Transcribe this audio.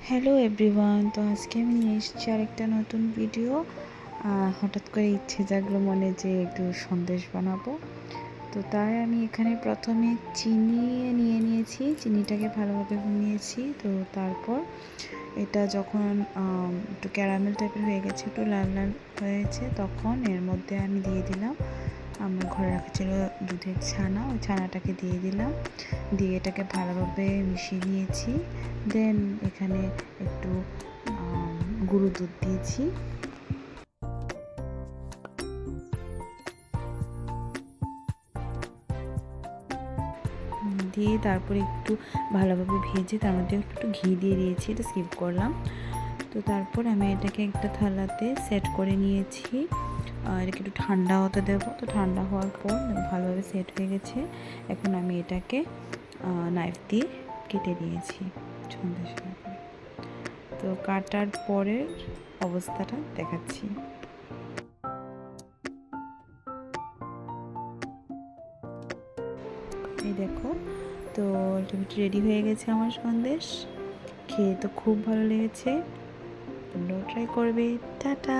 Hello everyone, তো আজকে আমি নিয়ে এসেছি আরেকটা নতুন ভিডিও। হঠাৎ করে ইচ্ছে জাগলো মনে যে একটু সন্দেশ বানাবো। তো তাই আমি এখানে প্রথমে চিনি নিয়ে নিয়েছি, চিনিটাকে ভালোভাবে ভুনিয়েছি। তো তারপর এটা যখন একটু ক্যারামেল টাইপের হয়ে গেছে, একটু লাল লাল হয়েছে, তখন এর মধ্যে আমি দিয়ে দিলাম আমার ঘরে রাখা ছিল দুধের ছানা। ওই ছানাটাকে দিয়ে দিলাম, দিয়ে এটাকে ভালোভাবে মিশিয়ে নিয়েছি। দেন এখানে একটু গুঁড়ো দুধ দিয়েছি। দিয়ে তারপরে একটু ভালোভাবে ভেজে তার মধ্যে একটু ঘি দিয়ে দিয়েছি, এটা স্কিপ করলাম। তো তারপর আমি এটাকে একটা থালাতে সেট করে নিয়েছি। এটাকে একটু ঠান্ডা হতে দেবো। তো ঠান্ডা হওয়ার পর ভালোভাবে সেট হয়ে গেছে। এখন আমি এটাকে নাইফ দিয়ে কেটে নিয়েছি সন্দেশের করে। তো কাটার পরের অবস্থাটা দেখাচ্ছি। এই দেখো, তো এটা রেডি হয়ে গেছে আমার সন্দেশ। খেয়ে তো খুব ভালো লেগেছে, তোমরাও ট্রাই করবে। টাটা।